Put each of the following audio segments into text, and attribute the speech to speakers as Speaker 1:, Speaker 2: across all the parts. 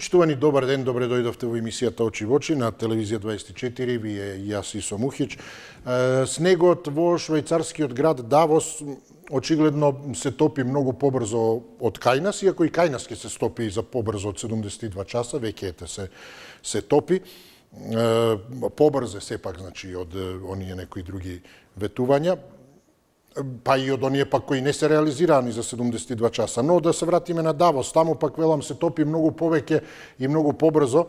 Speaker 1: Почитувани, добар ден, добре дојдовте во емисијата Очи во очи на телевизија 24, вие и јас Исо Мухич. Снегот во швајцарскиот град Давос очигледно се топи многу побрзо од кај нас, иако и кај нас ќе се стопи за побрзо од 72 часа, веќе се топи. Побрзе сепак, значи, од оние некои други ветувања, па и од оние пак кои не се реализираани за 72 часа. Но да се вратиме на Давос, таму пак велам се топи многу повеќе и многу побрзо,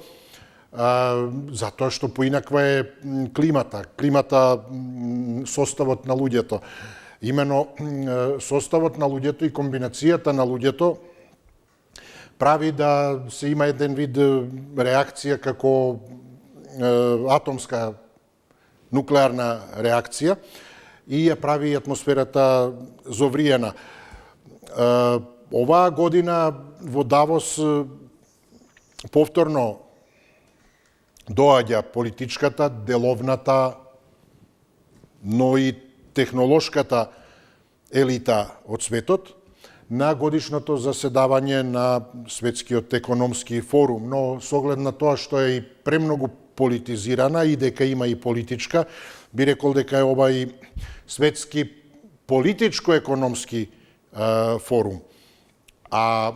Speaker 1: затоа што поинаква е климата, составот на луѓето. Имено составот на луѓето и комбинацијата на луѓето прави да се има еден вид реакција како атомска нуклеарна реакција, и ја прави атмосферата зовриена. Оваа година во Давос повторно доаѓа политичката, деловната, но и технолошката елита од светот на годишното заседавање на Светскиот економски форум. Но со оглед на тоа што е и премногу политизирана и дека има и политичка, би рекол дека е ова и светски политичко-економски форум. А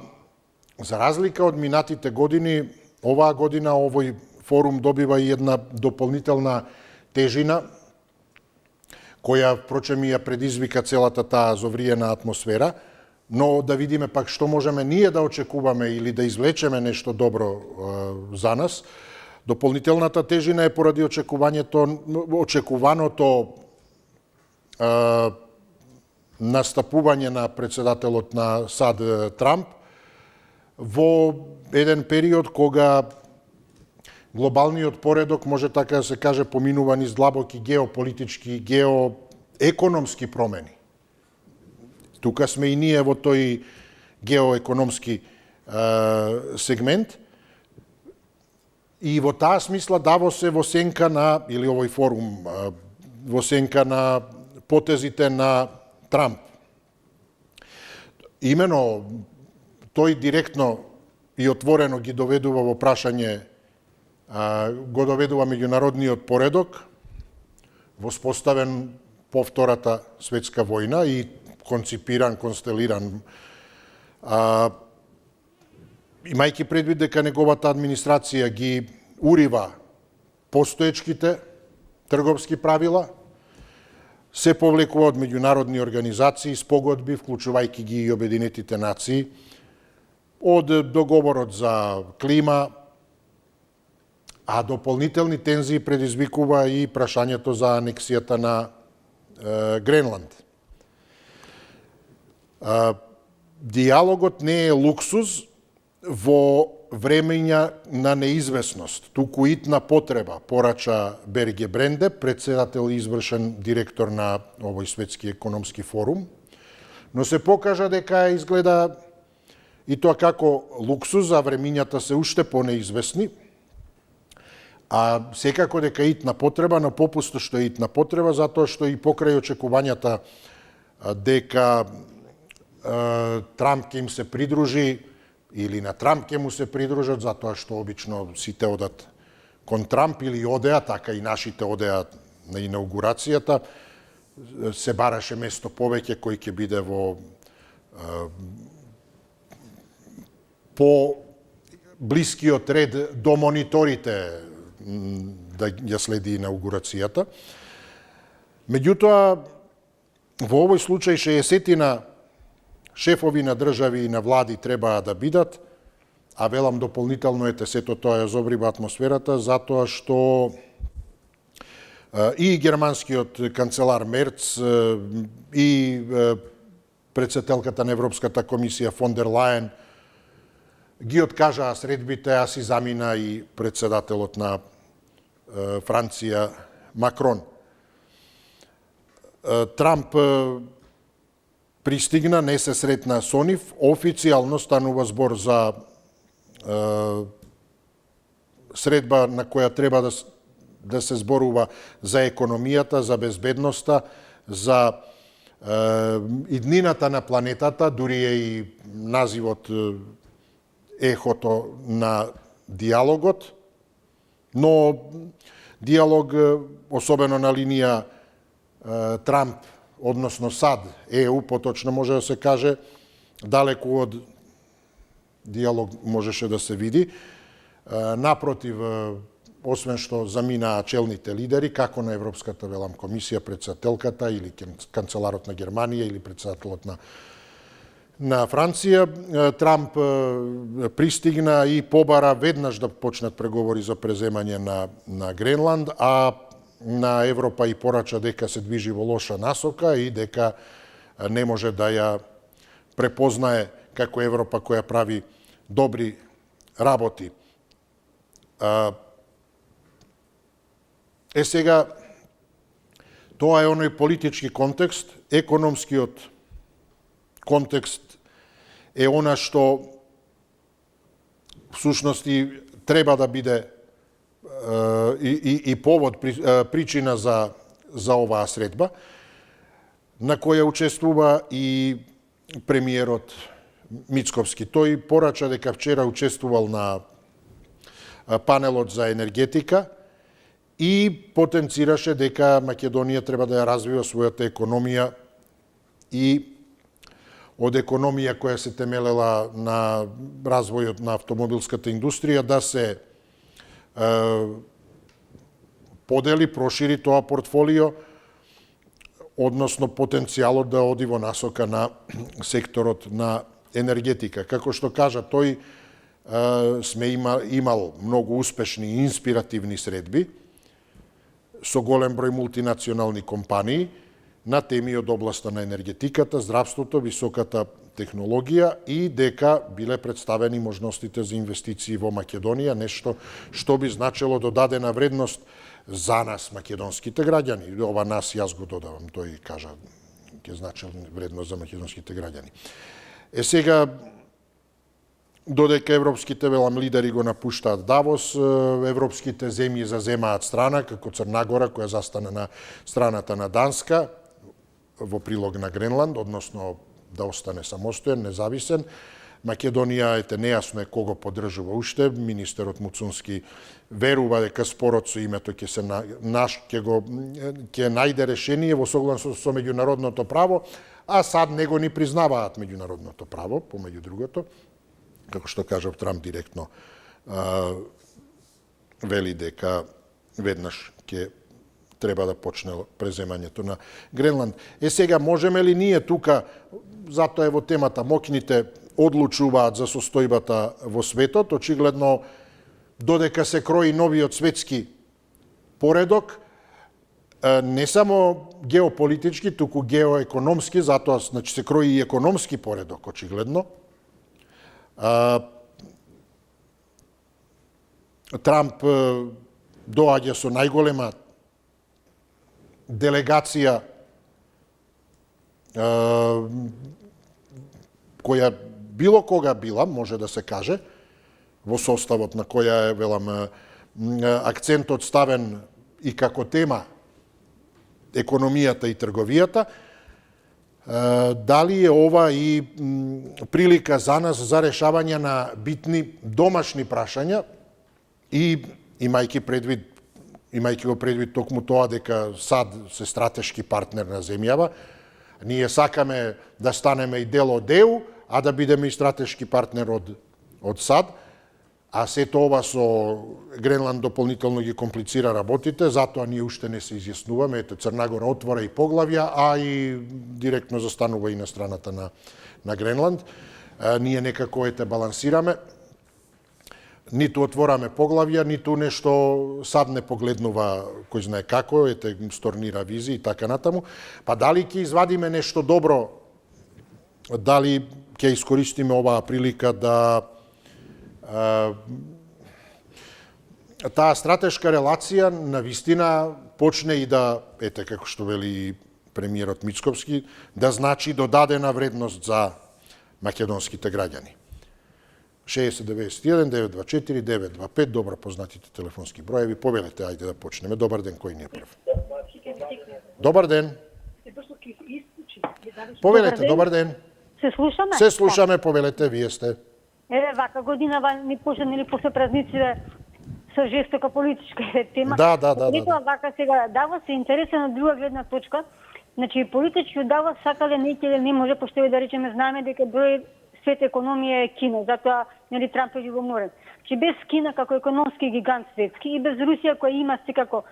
Speaker 1: за разлика од минатите години, оваа година овој форум добива и една дополнителна тежина, која, впрочем, ја предизвика целата таа зовриена атмосфера, но да видиме пак што можеме ние да очекуваме или да извлечеме нешто добро за нас. Дополнителната тежина е поради очекуваното настапување на председателот на САД Трамп во еден период кога глобалниот поредок, може така да се каже, поминува низ длабоки геополитички, геоекономски промени. Тука сме и ние во тој геоекономски сегмент. И во таа смисла Давос е во сенка на, или овој форум, во сенка на потезите на Трамп. Имено, тој директно и отворено ги доведува во прашање, го доведува меѓународниот поредок, воспоставен по Втората светска војна и конципиран, констелиран, имајќи предвид дека неговата администрација ги урива постоечките трговски правила, се повлекува од меѓународни организации, спогодби, вклучувајќи ги и Обединетите нации, од договорот за клима, а дополнителни тензии предизвикува и прашањето за анексијата на Гренланд. Диалогот не е луксуз во времења на неизвестност, туку итна потреба, порача Берге Бренде, председател и извршен директор на овој Светски економски форум, но се покажа дека изгледа и тоа како луксуз, а времињата се уште понеизвестни, а секако дека итна потреба, но попусто што е итна потреба, затоа што и покрај очекувањата дека Трамп ќе им се придружи, или на Трамп ќе му се придружат, затоа што обично сите одат кон Трамп или одеа, така и нашите одеа на инаугурацијата, се бараше место повеќе кој ќе биде во по блискиот ред до мониторите да ја следи инаугурацијата. Меѓутоа, во овој случај 60 шефови на држави и на влади требаа да бидат, а велам дополнително ете сето тоа ја зобрива атмосферата, затоа што и германскиот канцелар Мерц и председателката на Европската комисија фон дер Лајен ги откажаа средбите, а си замина и председателот на Франција Макрон. Трамп пристигна, не се сретна со нив, официјално станува збор за средба на која треба да се зборува за економијата, за безбедноста, за иднината на планетата, дури е и називот ехото на диалогот, но диалог, особено на линија Трамп, односно САД, ЕУ, поточно може да се каже, далеку од диалог можеше да се види. Напротив, освен што заминаа челните лидери, како на Европската велам комисија, председателката или канцеларот на Германија или председателот на Франција, Трамп пристигна и побара веднаш да почнат преговори за преземање на Гренланд, а на Европа и порача дека се движи во лоша насока и дека не може да ја препознае како Европа која прави добри работи. Сега, тоа е оној политички контекст, економскиот контекст е она што всушности треба да биде и повод, причина за оваа средба, на која учествува и премиерот Мицковски. Тој порача дека вчера учествувал на панелот за енергетика и потенцираше дека Македонија треба да ја развива својата економија и од економија која се темелела на развојот на автомобилската индустрија да се подели, прошири тоа портфолио, односно потенцијалот да оди во насока на секторот на енергетика. Како што кажа тој, сме имал многу успешни и инспиративни средби со голем број мултинационални компании на теми од областа на енергетиката, здравството, високата технологија и дека биле представени можностите за инвестиции во Македонија, нешто што би значило додадена вредност за нас, македонските граѓани. Ова нас, јас го додавам, тој кажа, ќе значи вредност за македонските граѓани. Сега, додека европските велам лидери го напуштаат Давос, европските земји заземаат страна, како Црна Гора, која застана на страната на Данска, во прилог на Гренланд, односно да остане самостоен, независен. Македонија, нејасно е кого поддржува уште. Министерот Муцунски верува дека спорот со името ќе најде решение во согласно со меѓународното право, а САД не го ни признаваат меѓународното право, помеѓу другото. Како што кажав, Трамп директно вели дека веднаш ќе треба да почне преземањето на Гренланд. Сега, можеме ли ние тука, затоа е во темата, мокните одлучуваат за состојбата во светот, очигледно додека се крои новиот светски поредок, не само геополитички, туку геоекономски, затоа значи се крои и економски поредок, очигледно. Трамп доаѓа со најголема делегација која било кога била, може да се каже, во составот на која е, велам, акцентот ставен и како тема економијата и трговијата, дали е ова и прилика за нас за решавање на битни домашни прашања и имајќи го предвид токму тоа дека САД се стратешки партнер на земјава, ние сакаме да станеме и дел од ЕУ, а да бидеме и стратешки партнер од САД, а сето ова со Гренланд дополнително ги комплицира работите, затоа ние уште не се изјаснуваме. Ето, Црна Гора отвора и поглавја, а и директно застанува и на страната на Гренланд. Ние некако балансираме. Ниту отвораме поглавја, ниту нешто САД не погледнува кој знае како, сторнира визии и така натаму. Па дали ќе извадиме нешто добро, дали ќе искористиме оваа прилика да таа стратешка релација на вистина почне и да, како што вели премиерот Мицковски, да значи додадена вредност за македонските граѓани. 6091-924-925, добро познатите телефонски броеви. Повелете, ајде да почнеме. Добар ден, кој ни е прв? Добар ден. Повелете, добар ден.
Speaker 2: Се слушаме?
Speaker 1: Се слушаме, повелете, вие сте.
Speaker 2: Еве вака годинава ни почнали после празниците со жестока политичка тема.
Speaker 1: Да.
Speaker 2: Вака сега Давос се интересен од друга гледна точка. Значи политички Давос сакале не може, пошто да речеме знаеме дека број свет економија е Кина, затоа нели Трамп е љубоморен. Значи без Кина како економски гигант светски и без Русија која има секако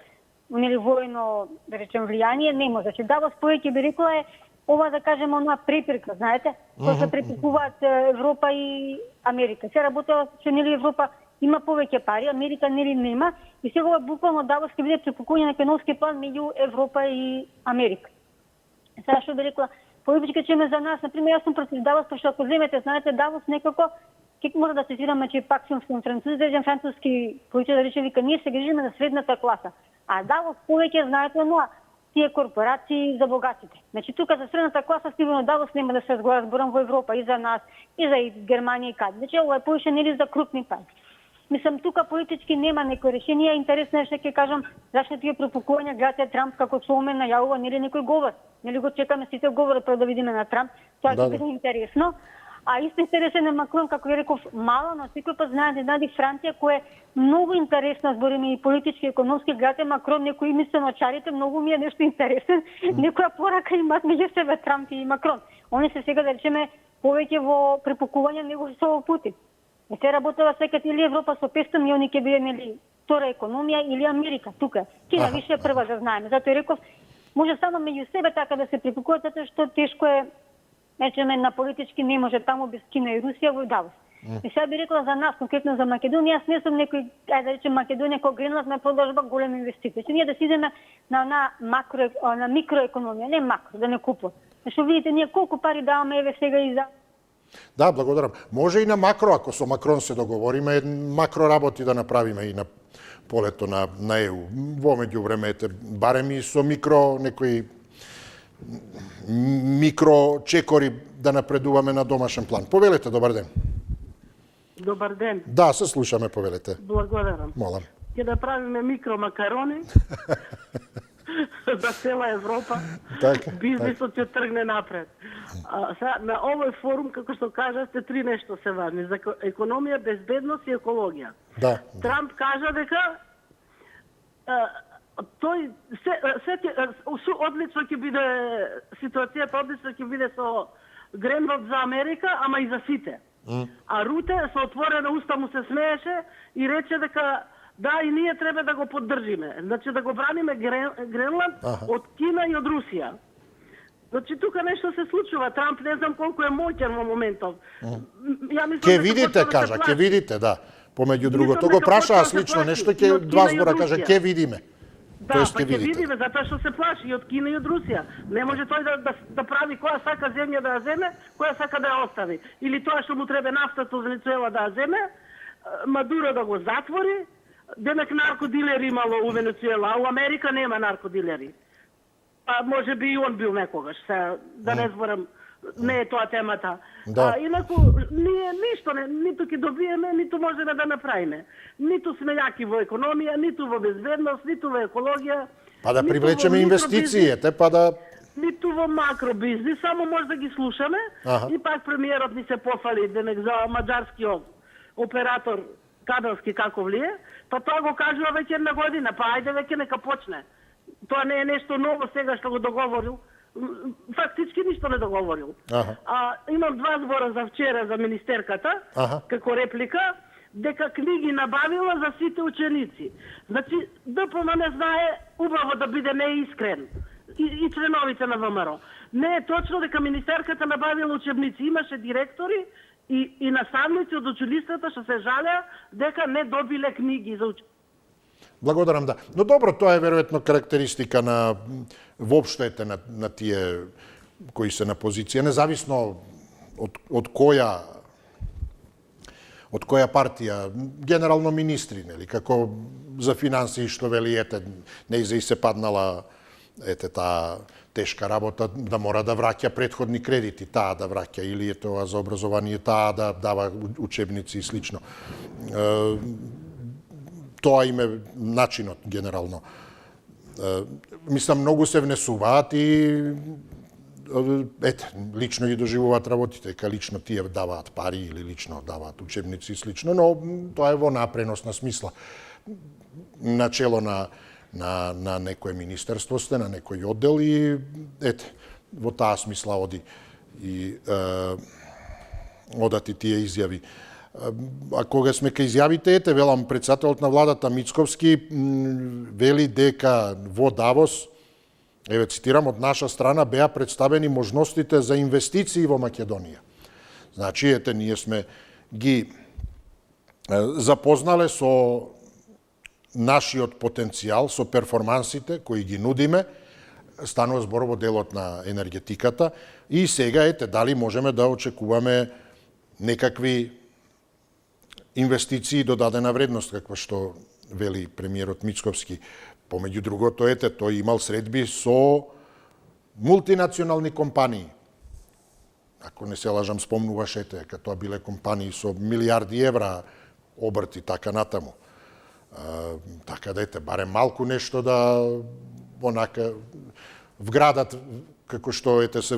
Speaker 2: нели војно да речем влијание не може. Значи Давос повеќе би рекла е ова да кажеме она препирка, знаете, кој се препикуваат Европа и Америка. Се работела че нели Европа има повеќе пари, Америка нели нема и сега буквално Давос ќе биде препикување на економски план меѓу Европа и Америка. Сега што би рекла, политички че за нас, например, јас сум против Давос, пошто ако земете, знаете, Давос некако, ќе може да цитираме, че пак сум француски политичар да рече, вика, ние се грижиме за средната класа. А Давос повеќе, знаете, но тие корпорации за богатите. Значи, тука за средната класа, сигурно Давос нема да се разговара, зборам во Европа, и за нас, и за Германија и каде. Значи, ова е повеќе нели за крупни пари. Мислам, тука политички нема некој решение. Интересно е што ќе кажам, зашто тие пропукувања гледате Трамп како соумен најавува, нели некој говор. Нели го чекаме сите говори пред да видиме на Трамп. Тоа ќе биде интересно. А исто интересен е Макрон, како ја реков, мало, но секој пат знаете, Франција која е многу интересна, збориме и политички, економски, гледате Макрон, некои мисленочарите, многу ми е нешто интересен, некоја порака имаат меѓу себе Трамп и Макрон. Они се сега да речеме повеќе во препукување него со Путин. И се работела секат или Европа со 500 милиони ќе биде нели втора економија или Америка тука. Кина више прва да знаеме. Затоа реков може само меѓу себе така да се препукуваат, затоа што тешко е, речеме, на политички не може таму без Кина и Русија во Давос. И сега би рекла за нас, конкретно за Македонија, јас не сум некој, ајде да речем Македонија кој Гренланд на продолжба големи инвестиции. Ние да си идеме на микроекономија, не макро, да не купува. Зашто видите ние колку пари даваме еве сега и за
Speaker 1: Да, благодарам. Може и на макро, ако со Макрон се договориме, макро работи да направиме и на полето на ЕУ. Во меѓувреме, барем и со некои микро чекори да напредуваме на домашен план. Повелете, добар ден.
Speaker 3: Добар ден.
Speaker 1: Да, се слушаме, повелете.
Speaker 3: Благодарам.
Speaker 1: Молам.
Speaker 3: Ќе да правиме микро макарони за цела Европа. Бизнисот ќе тргне напред. На овој форум, како што кажавте, три нешто се важни. За економија, безбедност и екологија.
Speaker 1: Да.
Speaker 3: Трамп кажа дека тој одлично ќе биде ситуацијата, одлично ќе биде со Гренланд за Америка, ама и за сите. А Руте со отворена уста му се смееше и рече дека да, и ние треба да го поддржиме. Значи да го браниме Гренланд од Кина и од Русија. Значи тука нешто се случува. Трамп не знам колку е моќен во моментов. Ја мислам
Speaker 1: Ке видите, кажа, ке видите, да. Помеѓу другото го прашаа слично нешто, ке два збора кажа, ке видиме.
Speaker 3: Да, па ќе видиме, затоа што се плаши и од Кина и од Русија. Не може тој да прави која сака земја да ја земе, која сака да ја остави. Или тоа што му треба нафтата од Венецуела да ја земе, Мадуро да го затвори, денек наркодилери имало у Венецуела, а у Америка нема наркодилери. Па може би и он бил некогаш, да не зборам, не е тоа темата.
Speaker 1: Да.
Speaker 3: Инаку, ние ништо не, ниту ќе добиеме, ниту можеме да направиме. Ниту сме јаки во економија, ниту во безбедност, ниту во екологија.
Speaker 1: Па да привлечеме инвестициите, па да...
Speaker 3: Ниту во макробизнис, само може да ги слушаме. И пак премиерот ни се пофали денек за маđарскиот оператор кабелски како влие, па тоа го кажува веќе една година, па ајде веќе нека почне. Тоа не е нешто ново сега што го договорил. Фактички ништо не договорил. Имам два збора за вчера за министерката, како реплика, дека книги набавила за сите ученици. Значи, ДПМН не знае убаво да биде неискрен. И членовите на ВМРО. Не е точно дека министерката набавила учебници. Имаше директори и наставници од училиштата што се жалеа дека не добиле книги за ученици.
Speaker 1: Благодарам, да. Но добро, тоа е веројатно карактеристика на воопштете на тие кои се на позиција, независно од која партија, генерално министри, нели, како за финансии што вели, нејзе и се паднала таа тешка работа да мора да враќа претходни кредити, таа да враќа, или е тоа за образование, таа да дава учебници и слично. Тоа им е начинот, генерално. Мислам, многу се внесуваат и ете, лично ги доживуваат работите, дека лично тие даваат пари или лично даваат учебници и слично, но тоа е во напреносна смисла. Начело на некое министерство сте, на некој оддел и ете, во таа смисла одат и тие изјави. А кога сме кај изјавите, ете, велам, председателот на владата Мицковски вели дека во Давос, еве цитирам, од наша страна беа представени можностите за инвестиции во Македонија. Значи, ете, ние сме ги запознале со нашиот потенцијал, со перформансите кои ги нудиме, станува збор во делот на енергетиката и сега, ете, дали можеме да очекуваме некакви инвестиции додадена вредност, каква што вели премиерот Мицковски. Помеѓу другото, ете, тој имал средби со мултинационални компании. Ако не се лажам, спомнуваш, ете, дека тоа биле компании со милиарди евра обрти, така натаму. Така да, ете, барем малку нешто да онака вградат, како што, ете, се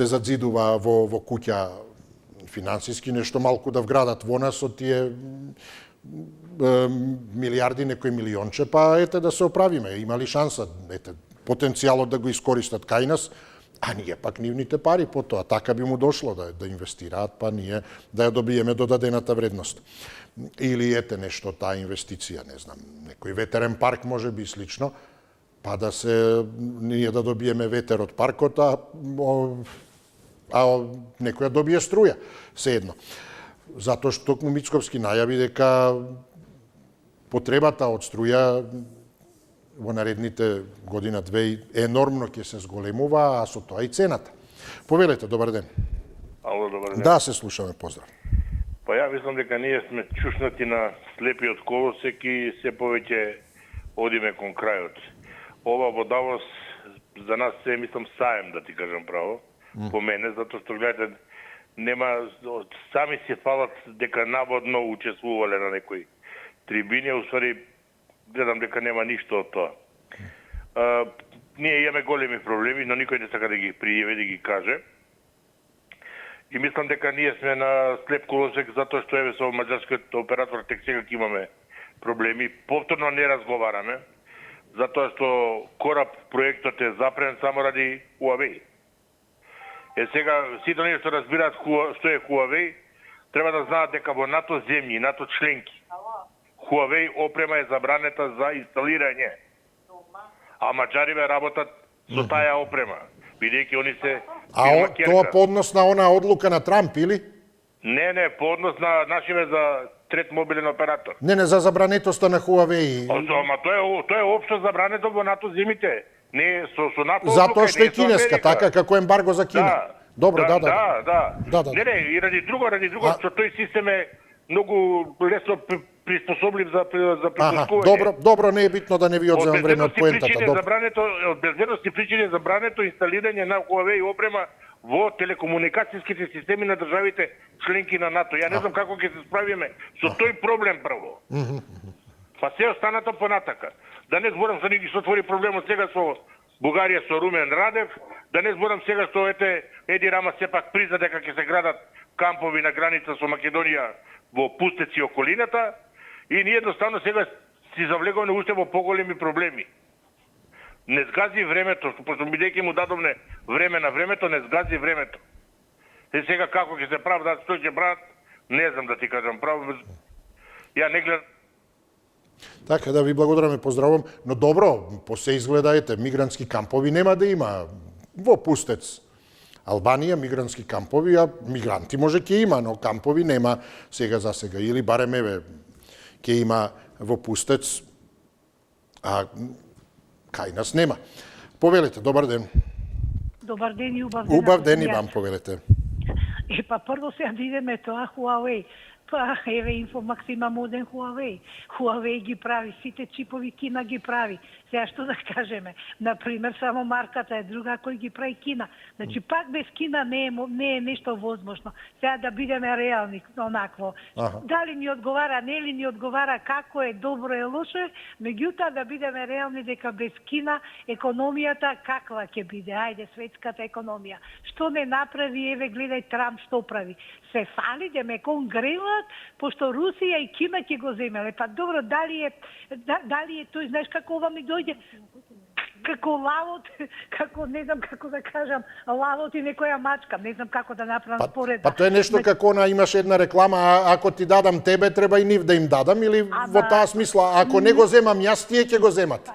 Speaker 1: задзидува во куќа финансиски, нешто малку да вградат во нас од тие милиарди, некој милионче, па ете да се оправиме. Имали шанса, ете, потенцијалот да го искористат кај нас, а ние пак нивните пари по тоа. Така би му дошло да инвестираат, па ние да ја добиеме додадената вредност. Или ете нешто таа инвестиција, не знам, некој ветерен парк може би слично, па да се ние да добиеме ветер од паркот, а некоја добие струја, sejedno. Затоа што токму Мицковски најави дека потребата од струја во наредните година-две енормно ќе се зголемува, а со тоа и цената. Повелете, добар ден.
Speaker 4: Ало, добар ден.
Speaker 1: Да, се слушаме, поздрав.
Speaker 4: Па ја мислам дека ние сме чушнати на слепиот колосек и се повеќе одиме кон крајот. Ова во Давос за нас се, мислам, саем, да ти кажам право, по мене, затоа што, гледате, нема, сами се фалат дека наводно учествувале на некои трибини, а усвари гледам дека нема ништо од тоа. Ние имаме големи проблеми, но никој не сака да ги пријави, да ги каже. И мислам дека ние сме на слеп колосек, затоа што еве со маđарскиот оператор тек сега имаме проблеми. Повторно не разговараме, затоа што кораб проектот е запрен само ради Huawei. Сега, сите оние што разбираат што е Huawei, треба да знаат дека во НАТО земји, НАТО членки, Huawei опрема е забранета за инсталирање. А маđариве работат со таа опрема, бидејќи они се
Speaker 1: А тоа по однос на онаа одлука на Трамп, или?
Speaker 4: Не, по однос на нашиве за трет мобилен оператор.
Speaker 1: Не, за забранетоста на Huawei.
Speaker 4: Ама тоа е општо забрането во НАТО земите. Не со НАТО.
Speaker 1: Затоа што е кинеска, така како ембарго за Кина.
Speaker 4: Да.
Speaker 1: Добро, да.
Speaker 4: Не, и ради друго, што тој систем е многу лесно приспособлив за припускување.
Speaker 1: Добро, не е битно да не ви одземам време од поентата.
Speaker 4: Од безбедности причини забрането инсталирање на Huawei опрема во телекомуникацијските системи на државите членки на НАТО. Ја не знам како ќе се справиме со тој проблем прво. Па се останато понатака. Да не зборам што ни ги отвори проблемот сега со Бугарија, со Румен Радев, да не зборам сега што Еди Рама сепак призна дека ќе се градат кампови на граница со Македонија во Пустеци и околината, и ние едноставно сега си завлегуваме уште во поголеми проблеми. Не згази времето, пошто бидејќи му дадовме време на времето, не згази времето. И сега како ќе се прават, што ќе прават, не знам да ти кажам право. Ја не гледам.
Speaker 1: Така, да ви благодараме, поздравувам. Но добро, по се изгледаете, мигрантски кампови нема да има во Пустец. Албанија, мигрантски кампови, а мигранти може ќе има, но кампови нема сега за сега. Или барем еве ќе има во Пустец, а кај нас нема. Повелете, добар ден.
Speaker 5: Добар ден и убав ден.
Speaker 1: Убав ден и вам, повелете.
Speaker 5: Па прво сега да идеме тоа Huawei. еве Инфомакс има моден Huawei. Huawei ги прави, сите чипови Кина ги прави. Сега што да кажеме? Например, само марката е друга кој ги прави Кина. Значи пак без Кина не е нешто возможно. Сега да бидеме реални, онакво. Дали ни одговара, не ли ни одговара, како е добро е лошо е, меѓутоа да бидеме реални дека без Кина економијата каква ќе биде? Ајде, светската економија. Што не направи, еве гледај Трамп што прави. Се фали да ме кон Гренланд, пошто Русија и Кина ќе го земеле. Па добро, дали е тој, знаеш како ова ми дојде? Како лавот, како не знам како да кажам, лавот и некоја мачка, не знам како да направам споредба.
Speaker 1: Па тоа е нешто како имаше една реклама, ако ти дадам тебе, треба и нив да им дадам, или во таа смисла, ако не го земам јас, тие ќе го земат.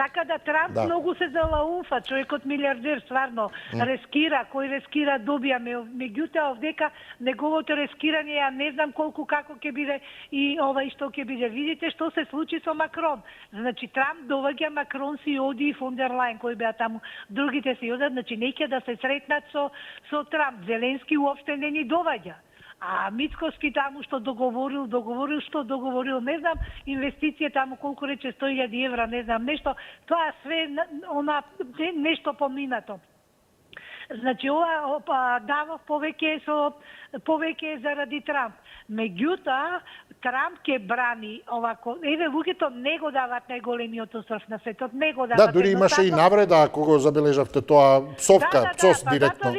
Speaker 5: Така да Трамп многу се залаумфа, човекот милиардер стварно рескира, кој рескира добија, меѓутоа овдека неговото рескирање ја не знам колку како ќе биде и што ќе биде. Видите што се случи со Макрон. Значи Трамп доваѓа, Макрон си оди и фон дер Лајн кој беа таму, другите си одат, значи неќе да се сретнат со Трамп. Зеленски уопште не ни доваѓа. А Мицкоски таму што договорил, не знам, инвестиција таму колку рече 100.000 евра, не знам, нешто, тоа све нешто поминато. Значи ова давав повеќе заради Трамп. Меѓутоа Трамп ќе брани овако. Еве луѓето не го дават најголемиот остров на светот, не го дават.
Speaker 1: Да, дури имаше и навреда ако го забележавте тоа псовка, пцос директно.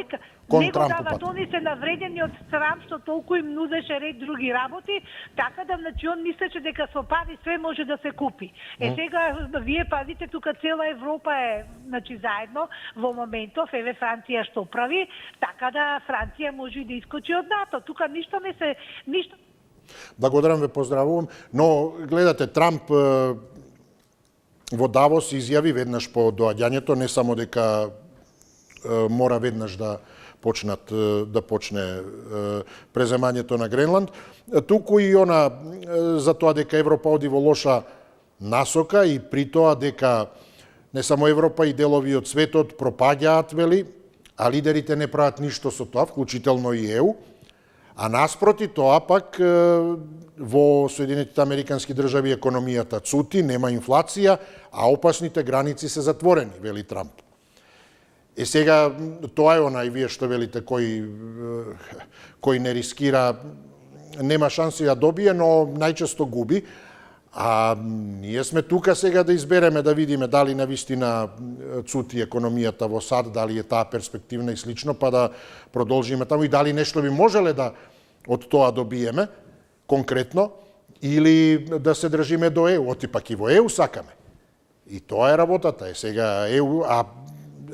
Speaker 5: Не го дават, они се навредени од Трамп што толку им нудеше ред други работи, така да значи он мислеше дека со пари све може да се купи. Сега вие пазите тука цела Европа е значи заедно во моментов, еве Франција што прави, така да Франција може да искочи од НАТО. Тука ништо не се
Speaker 1: Благодарам, ве поздравувам, но гледате Трамп во Давос изјави веднаш по доаѓањето не само дека мора веднаш да почне преземањето на Гренланд, туку и она за тоа дека Европа оди во лоша насока и при тоа дека не само Европа и делови од светот пропаѓаат, вели, а лидерите не прават ништо со тоа, вклучително и ЕУ, а наспроти тоа пак во Соединетите Американски држави економијата цути, нема инфлација, а опасните граници се затворени, вели Трамп. Сега, тоа е онај, вие што велите, кој не рискира, нема шанси да добие, но најчесто губи. А ние сме тука сега да избереме, да видиме дали навистина цути економијата во САД, дали е таа перспективна и слично, па да продолжиме таму и дали нешто би можеле да од тоа добиеме, конкретно, или да се држиме до ЕУ, оти пак и во ЕУ сакаме. И тоа е работата. Сега ЕУ, а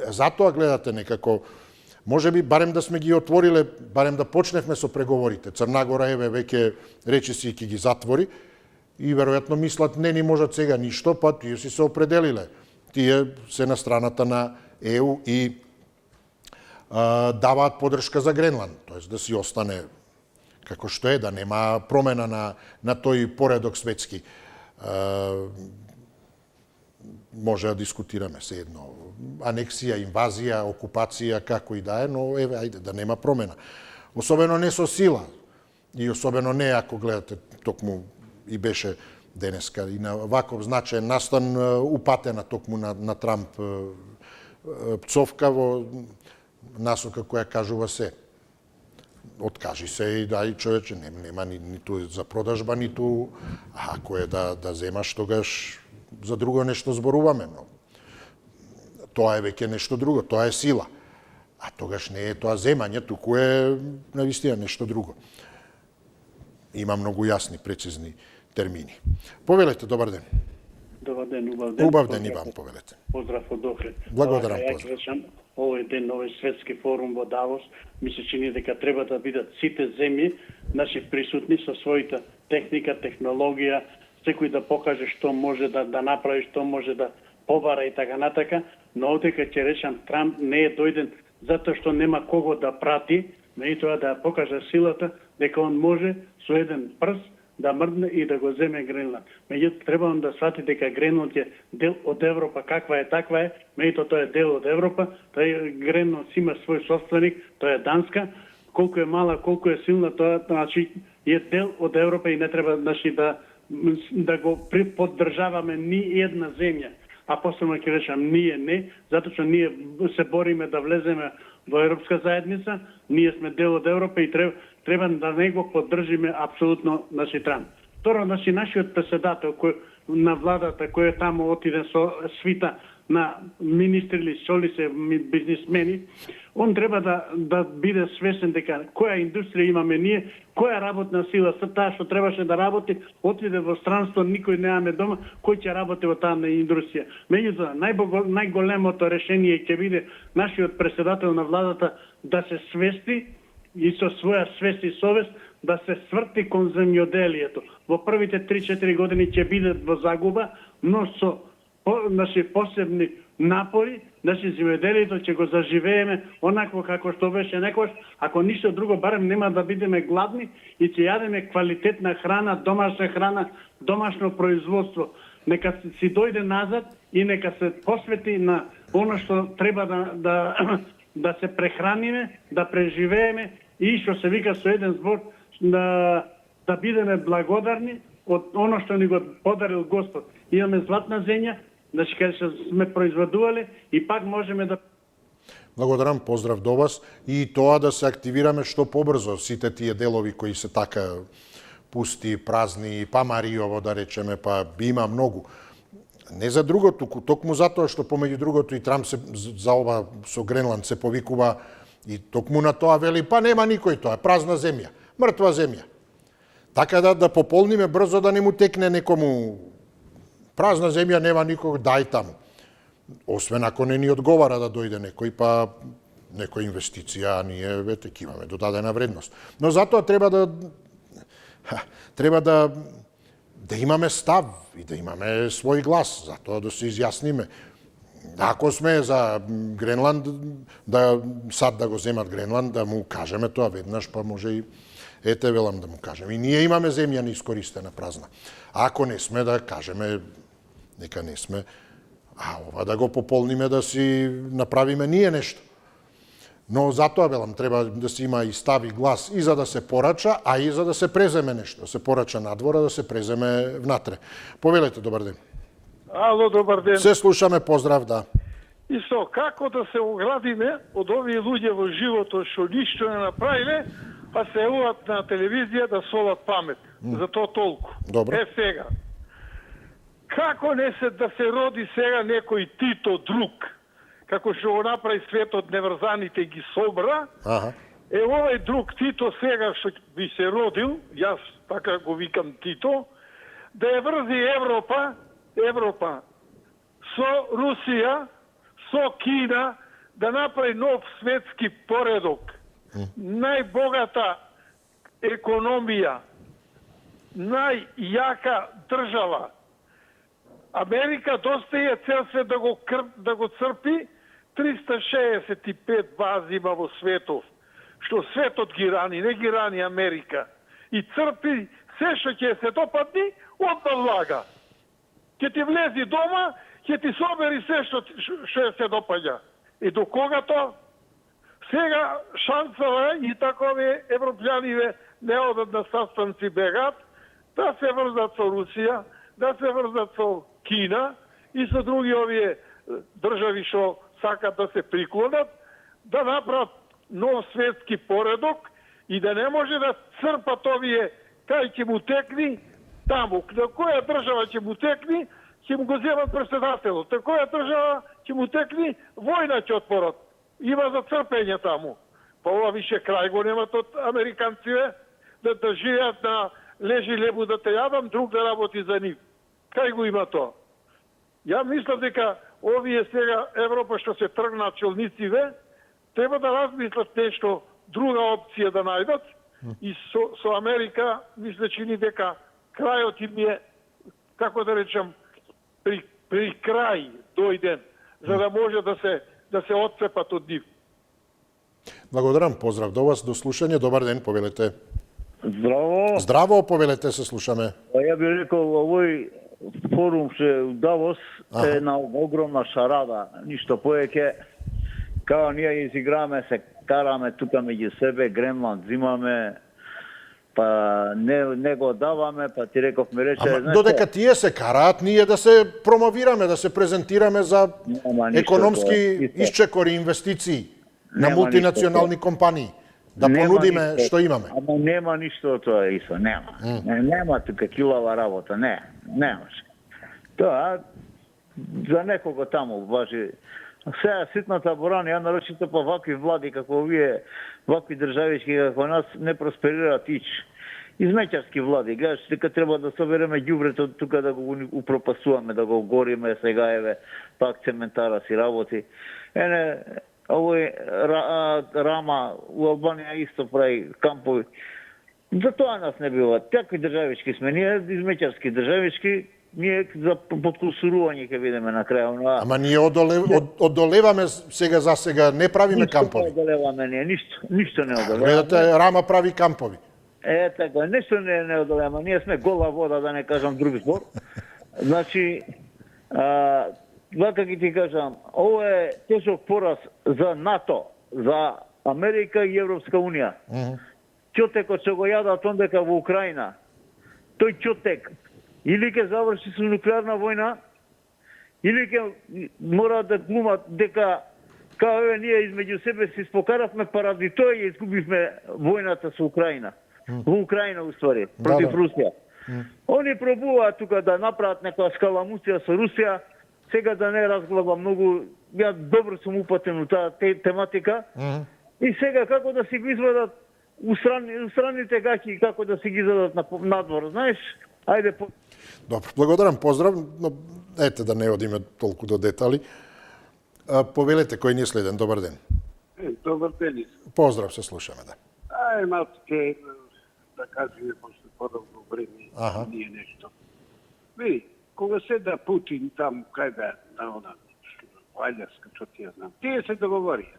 Speaker 1: затоа гледате некако, може би барем да сме ги отвориле, барем да почневме со преговорите. Црна Гора еве веќе речиси ќе ги затвори и веројатно мислат не ни можат сега ништо, па тие си се определиле. Тие се на страната на ЕУ и даваат подршка за Гренланд, тоест да си остане како што е, да нема промена на тој поредок светски. Може да дискутираме се едно. Анексија, инвазија, окупација, како и да е, но еве, ајде, да нема промена. Особено не со сила. И особено не, ако гледате, токму и беше денеска, и на ваков значаен настан упатена токму на Трамп пцовка во насока која кажува се. Откажи се и дај човече, нема ниту за продажба, ниту ако е да земаш, тогаш за друго нешто зборуваме, но тоа е веќе нешто друго, тоа е сила. А тогаш не е тоа земање, туку е навистина нешто друго. Има многу јасни, прецизни термини. Повелете, добар ден.
Speaker 6: Добар ден, убав ден.
Speaker 1: Убав ден и вам, повелете.
Speaker 6: Поздрав од Охрид.
Speaker 1: Благодарам, поздрав.
Speaker 6: Овој ден, овој светски форум во Давос, ми се чини дека треба да бидат сите земји наши присутни со својата техника, технологија, секој да покаже што може да направи, што може да побара и така натака, но одека ќе речам Трамп не е дојден затоа што нема кого да прати, меѓутоа да покаже силата дека он може со еден прст да мрдне и да го земе Гренланд. Меѓутоа треба он да свати дека Гренланд е дел од Европа, каква е таква е, меѓутоа тоа е дел од Европа, тој Гренланд има свој собственик, тоа е Данска, колку е мала, колку е силна, тоа значи е дел од Европа и не треба значи да го поддржаваме ни една земја. А посебно ќе речам ние не, затоа што ние се бориме да влеземе во Европска заедница, ние сме дел од Европа и треба да не го поддржиме апсолутно наши Трамп. Второ, значи нашиот председател на владата кој е таму отиде со свита на министри или соли се бизнисмени, он треба да биде свесен дека која индустрија имаме ние, која работна сила со таа што требаше да работи, отиде во странство, никој немаме дома, кој ќе работи во таа индустрија. Меѓутоа, најголемото решение ќе биде нашиот председател на владата да се свести и со своја свест и совест да се сврти кон земјоделието. Во првите 3-4 години ќе биде во загуба, но со наши посебни напори, наши земјоделието ќе го заживееме онакво како што беше некогаш, ако ништо друго, барем нема да бидеме гладни и ќе јадеме квалитетна храна, домашна храна, домашно производство. Нека си дојде назад и нека се посвети на оно што треба да се прехраниме, да преживееме и што се вика со еден збор да бидеме благодарни од оно што ни го подарил Господ. Имаме златна земја, значи каде што сме производувале и пак можеме да...
Speaker 1: Благодарам, поздрав до вас и тоа да се активираме што побрзо, сите тие делови кои се така пусти, празни, па Мариово да речеме, па има многу. Не за друго, токму затоа што помеѓу другото и Трамп се за ова со Гренланд се повикува и токму на тоа вели, па нема никој тоа, празна земја, мртва земја. Така да пополниме брзо да не му текне некому празна земја, нема никој, дај таму. Освен ако не ни одговара да дојде некој, па некоја инвестиција, ние вете имаме додадена вредност. Но затоа треба да имаме став и да имаме свој глас, затоа да се изјасниме. Ако сме за Гренланд, сад да го земат Гренланд, да му кажеме тоа веднаш, па може и ете велам да му кажеме. И ние имаме земја неискористена празна. Ако не сме да кажеме, нека не сме, а ова да го пополниме, да си направиме ние нешто. Но затоа, велам, треба да се има и став и глас и за да се порача, а и за да се преземе нешто. Да се порача надвора, да се преземе внатре. Повелете, добар ден.
Speaker 7: Ало, добар ден.
Speaker 1: Се слушаме, поздрав, да.
Speaker 7: И со, како да се оградиме од овие луѓе во животот што ништо не направиле, па се јавуваат на телевизија да солат памет. За тоа толку.
Speaker 1: Добро.
Speaker 7: Сега. Како не се да се роди сега некој Тито друг, како што го направи светот неврзаните ги собра, овој друг Тито сега што би се родил, јас така го викам Тито, да ја врзи Европа со Русија, со Кина, да направи нов светски поредок. Најбогата економија, најјака држава. Америка достаја цел свет да го црпи, 365 бази има во светов, што светот ги рани, не ги рани Америка. И црпи се што ќе се допадни, одма влага. Ќе ти влези дома, ќе ти собери се што се допаѓа. И до кога тоа? Сега шансава и такови европјаниве не одат на састанци бегат, да се врзат со Русија, да се врзат со Кина и со други овие држави што сакат да се приклонат, да направат нов светски поредок и да не може да црпат овие кај ќе му текни таму. На која држава ќе му текни, ќе му го земат председателот. На која држава ќе му текни, војна ќе отпорат. Има за црпење таму. Па ова више крај го немат од американците, да живеат на лежи лебу да те јадам, друг да работи за нив. Кај го има тоа? Ја мислам дека овие сега Европа што се тргнат челниците, треба да размислат нешто, друга опција да најдат и со Америка мисля чини дека крајот им е, како да речам, при крај дојден, за да може да се отцепат од нив.
Speaker 1: Благодарам, поздрав до вас, до слушање, добар ден, повелете.
Speaker 8: Здраво.
Speaker 1: Здраво, повелете, се слушаме.
Speaker 8: Ја би рекол, овој форум што Давос е на огромна шарада, ништо повеќе, као ние изиграме се караме тука меѓу себе, Гренланд зимаме, па не го даваме, па ти рековме рече...
Speaker 1: Додека тие се караат, ние да се промовираме, да се презентираме за економски исчекори инвестиции на мултинационални компании. Да понудиме што имаме.
Speaker 8: Ама нема ништо од тоа, Исо, нема. Нема тука килава работа, немаш. Тоа за некого таму важи. Сега ситната борана, ја нарочито па вакви влади како овие, вакви државички како нас не просперираат ич. Измечарски влади, гледаш, дека треба да собереме ѓубрето тука да го упропасуваме, да го гориме, сега еве пак цементара си работи. Овој Рама у Албанија исто прави кампови. За тоа нас не бива. Такви државички сме, ние измечарски државички, ние за подкулсурување ќе видиме на крај.
Speaker 1: Ама ние одолеваме сега за сега, не правиме кампови.
Speaker 8: Ништо не одолеваме ние, ништо не одолеваме.
Speaker 1: Гледате, Рама прави кампови.
Speaker 8: Така, ништо не одолеваме. Ние сме гола вода, да не кажам друг збор. Значи, вака ќе ти кажам, ово е тежок пораз за НАТО, за Америка и Европска Унија. Ќотекот што го јадат ондека во Украина, тој ќотек или ќе заврши со нуклеарна војна, или ќе мора да глумат дека као еве ние измеѓу себе си спокаравме, па ради тоа ја изгубивме војната со Украина. Во Украина уствари, против Русија. Они пробуваат тука да направат некоја скаламуција со Русија, сега да не разглабам многу, ја добро сум упатен у таа тематика, и сега како да си го извадат устраните гаќи, како да си ги извадат надвор, знаеш? Ајде по...
Speaker 1: Добро, благодарам, поздрав, но ете да не одиме толку до детали. Повелете, кој ни е следен, добар ден.
Speaker 9: Добар ден.
Speaker 1: Поздрав, се слушаме, да.
Speaker 9: Малце, да кажеме, после подобно време, ние нешто. Види, кога седа Путин таму, кај да, на она, Алјаска, што ти ја знам, тие се договорија.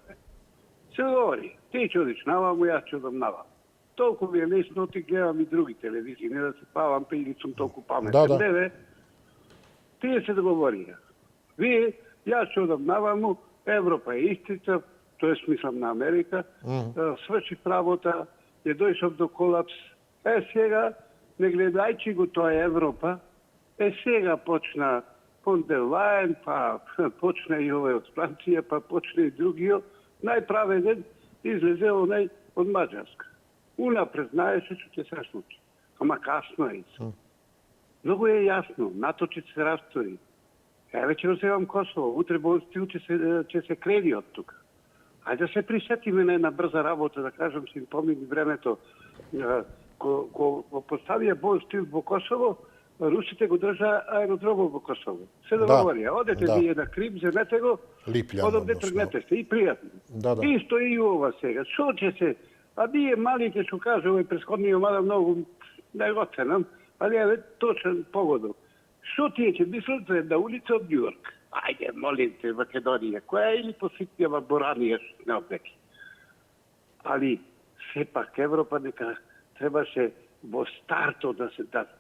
Speaker 9: Се договори. Ти чудиш наваму, јас чудам наваму. Толку ми е лесно, ти гледам и други телевизии, не да се павам, па или сум толку паметен. Да. Тие се договорија. Вие, јас чудам наваму, Европа е истица, тоа смислам на Америка, сврши работа, ја дојшов до колапс. Сега, не гледајќи го тоа Европа, сега почна фон дер Лајен, па почна и овој од Франција, па почна и другиот. Најправеден излезе онај од Маđarска. Унапред знаеше што ќе се случи. Ама касно е. Многу е јасно, НАТО ќе се растори. Еве ќе осевам Косово, утре Бостил ќе се крени од тука. Ајде да се присетиме на една брза работа, да кажам, си помни времето, кога поставија Бостил во Косово, русите го држа аеродромот во Косово. Се договорија, одете вие на Крим, земете го, одамде тргнете се и пријатно. Исто и ова сега. Шо ќе се... А ние малите, што кажа овој пресходниот мада многу не го ценам, али еве точен погодок. Шо тие ќе мислите на улица од Њујорк? Ајде, молим те, Македонија, која или поситија Боранија не обеки. Али сепак Европа нека требаше во стартот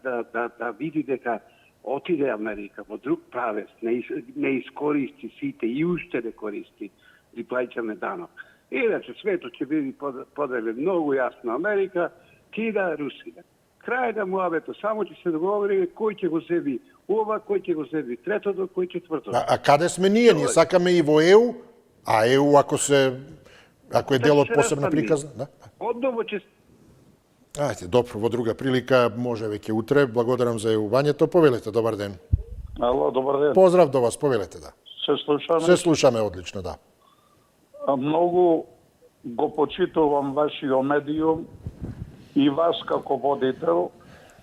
Speaker 9: да види дека отиде Америка во друг правец, не искористи сите и уште не користи, ги плаќаме данок. Иначе светот ќе биде поделен многу јасно Америка, Кина, Русија. Крај на муабето, само ќе се договори кој ќе го земи ова, кој ќе го земи третото, кој четвртото.
Speaker 1: А каде сме ние? Ние сакаме и во ЕУ, а ЕУ ако е дел од посебна приказна, да?
Speaker 9: Одново ќе...
Speaker 1: Ајде, добро, во друга прилика, може веќе утре. Благодарам за јавувањето. Повелете, добар ден.
Speaker 7: Ало, добар ден.
Speaker 1: Поздрав до вас, повелете, да.
Speaker 7: Се слушаме?
Speaker 1: Се слушаме одлично, да.
Speaker 7: Многу го почитувам вашиот медиум и вас како водител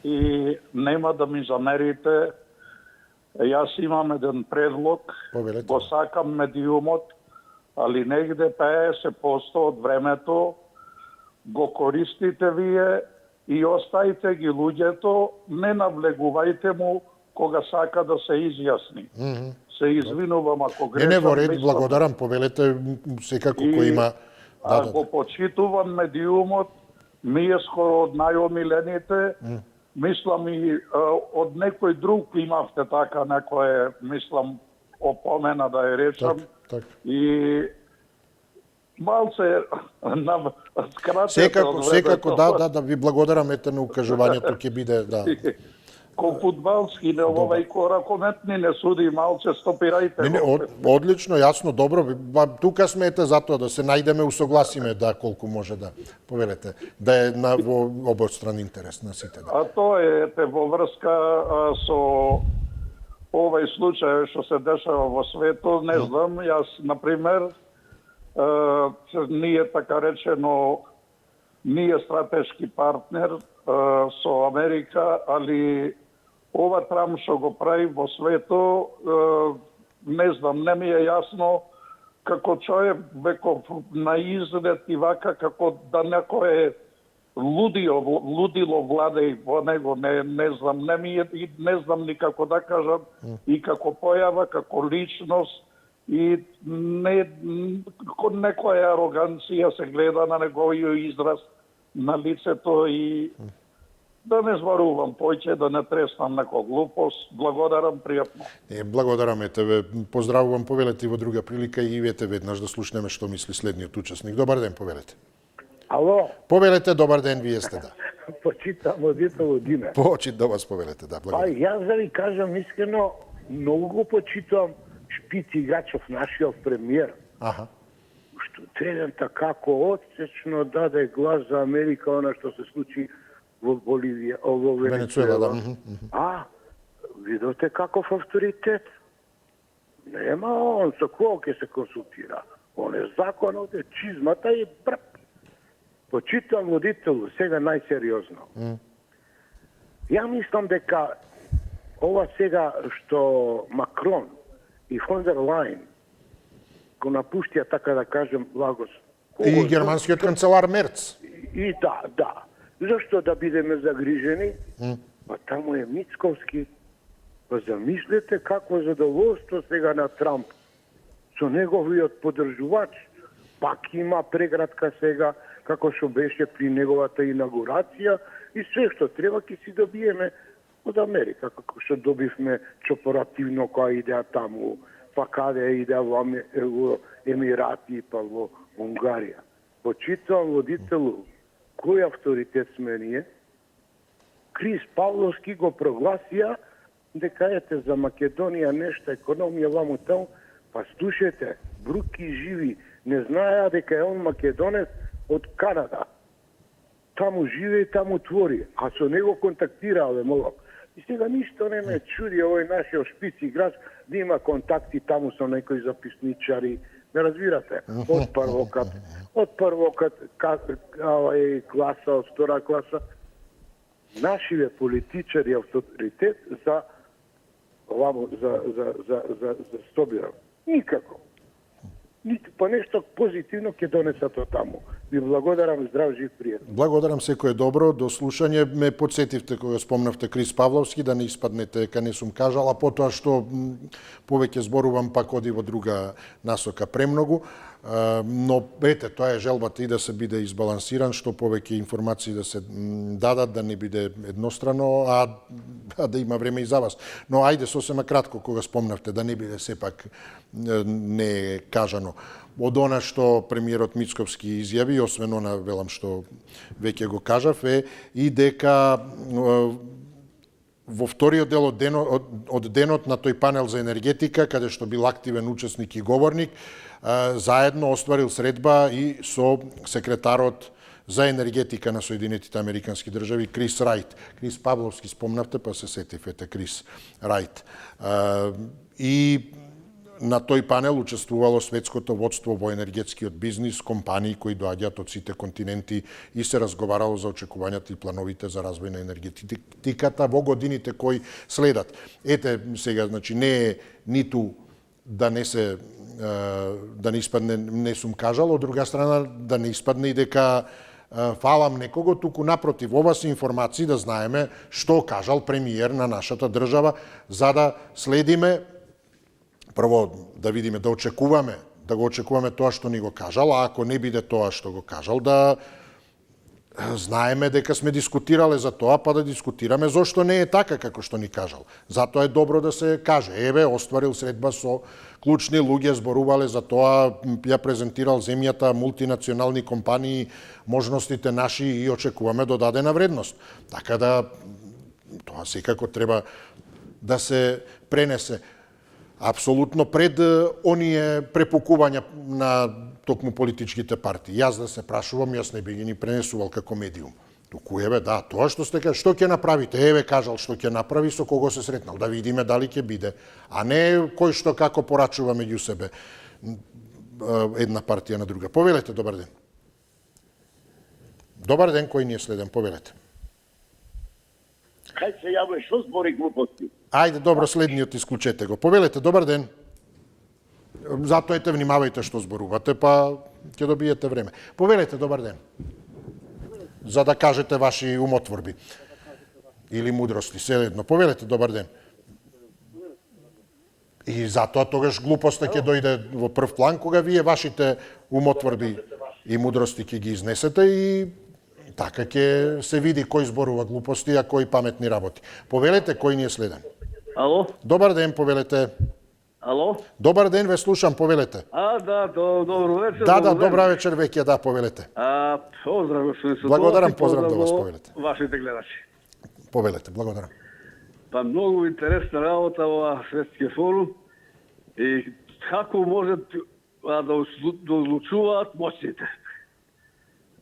Speaker 7: и нема да ми замерите. Јас имам еден предлог, го сакам медиумот, али негде 50% од времето го користите вие и оставите ги луѓето, не навлегувајте му кога сака да се изјасни. Се извинувам ако грешам.
Speaker 1: Не, во ред, благодарам, повелете секако кој има...
Speaker 7: Го почитувам медиумот, ми е скоро од најомилените, мислам и од некој друг имавте така некој, мислам, опомена да ја речам. И малце на скратете од
Speaker 1: Секако, да, ви благодарам ете на укажувањето ќе биде, да.
Speaker 7: Ко фудбалски, не овај коракометни не суди, малце стопирајте.
Speaker 1: Не, одлично, јасно, добро. Тука сме ете затоа да се најдеме, усогласиме да колку може да повелете, да е во обостран интерес на сите. Да.
Speaker 7: А тоа е ете во врска со овај случај што се дешава во светот, не знам, јас например ние така речено ние стратешки партнер со Америка, али ова Трамп што го прави во свето, не знам, не ми е јасно како човек веков на изглед и вака како да некој лудило владе во него, не знам, не знам ни како да кажам, и како појава, како личност, и некоја ароганција се гледа на неговиот израз на лицето и да не зборувам поќе, да не треснам некоја глупост. Благодарам, пријатно.
Speaker 1: Благодарам тебе. Поздравувам, повелете во друга прилика и вете веднаш да слушнеме што мисли следниот учесник. Добар ден, повелете.
Speaker 10: Ало.
Speaker 1: Повелете, добар ден, вие сте, да.
Speaker 10: Почитам водител Диме.
Speaker 1: Почит да вас повелете, да, благодарам.
Speaker 10: Јас да ви кажам искрено, многу го почитам шпиц играчов нашиот премиер.
Speaker 1: Аха.
Speaker 10: Што тренента како отсечно даде глас за Америка, она што се случи во Боливија, во Венецуела. Да. Видите каков авторитет. Нема он со кого ќе се консултира. Он е законот, е чизмата и брп. Почитам водителу, сега најсериозно. Ја мислам дека ова сега што Макрон и фон дер Лајн го напуштија, така да кажем, благос.
Speaker 1: И германскиот канцелар Мерц.
Speaker 10: И да. Зашто да бидеме загрижени? Па таму е Мицковски. Па замислете какво задоволство сега на Трамп со неговиот поддржувач. Пак има преградка сега, како што беше при неговата инаугурација, и све што треба ќе си добиеме од Америка, како што добивме чопоративно која идеја таму, па каде идеја во Емирати, па во Унгарија. Почитувам водителу, кој авторитет сме ние? Крис Павловски го прогласија дека ете за Македонија нешто, економија ваму таму, па слушайте, бруки живи, не знаеа дека е он македонец од Канада. Таму живее и таму твори, а со него контактирале молок. И сега ништо не ме чуди овој нашиот шпиц играч да има контакти таму со некои записничари. Не разбирате? Од првокат класа, од втора класа. Нашиве политичари авторитет за Стобиров. Никако. Ниту па нешто позитивно ќе донесат од таму. Ви благодарам, здрав, жив, пријатно.
Speaker 1: Благодарам, секој е добро. До слушање ме подсетивте кога спомнавте Крис Павловски, да не испаднете дека не сум кажал, а потоа што повеќе зборувам пак оди во друга насока премногу. Но ете, тоа е желбата и да се биде избалансиран, што повеќе информации да се дадат, да не биде еднострано, а да има време и за вас. Но ајде сосема кратко кога спомнавте, да не биде сепак не кажано. Од она што премиерот Мицковски изјави, освен она велам што веќе го кажав, е и дека во вториот дел од денот на тој панел за енергетика, каде што бил активен учесник и говорник, заедно остварил средба и со секретарот за енергетика на Соединетите Американски држави Крис Рајт. Крис Павловски спомнавте, па се сетив, ете Крис Рајт. И на тој панел учествувало светското водство во енергетскиот бизнис, компании кои доаѓаат од сите континенти и се разговарало за очекувањата и плановите за развој на енергетиката во годините кои следат. Ете сега, значи не е ниту да не се да не испадне не сум кажал, од друга страна да не испадне и дека фалам некого, туку напротив, ова се информации да знаеме што кажал премиер на нашата држава, за да следиме прво да видиме, да го очекуваме тоа што ни го кажал, а ако не биде тоа што го кажал, да знаеме дека сме дискутирале за тоа, па да дискутираме зошто не е така како што ни кажал. Затоа е добро да се каже. Еве, остварил средба со клучни луѓе, зборувале за тоа, ја презентирал земјата, мултинационални компании, можностите наши и очекуваме додадена вредност. Така да, тоа секако треба да се пренесе. Апсолутно пред оние препукувања на токму политичките партии. Јас да се прашувам, јас не би ги ни пренесувал како медиум. Туку еве, да, тоа што сте кажа, што ќе направите? Еве кажал што ќе направи, со кого се сретнал, да видиме дали ќе биде, а не кој што како порачува меѓу себе една партија на друга. Повелете, добар ден. Добар ден, кој ни е следен, повелете.
Speaker 11: Кај се јаве, што збори глупости?
Speaker 1: Ајде, добро, следниот исклучете го. Повелете, добар ден. Затоа внимавајте што зборувате, па ќе добиете време. Повелете, добар ден. За да кажете ваши умотворби. Или мудрости, се едно. Повелете, добар ден. И затоа тогаш глупоста ќе дојде во прв план, кога вие вашите умотворби и мудрости ќе ги изнесете и така ќе се види кој зборува глупости, а кој паметни работи. Повелете, кој ни е следен.
Speaker 12: Ало?
Speaker 1: Добар ден, повелете.
Speaker 12: Ало?
Speaker 1: Добар ден, ве слушам, повелете.
Speaker 12: Да, добро вечер.
Speaker 1: Да, добра вечер веќе, да, повелете.
Speaker 12: Поздрав, господин Судовски.
Speaker 1: Благодарам, поздрав до вас, повелете.
Speaker 12: Вашите гледачи.
Speaker 1: Повелете, благодарам.
Speaker 12: Па многу интересна работа ова светски форум и како можат да одлучуваат моćните.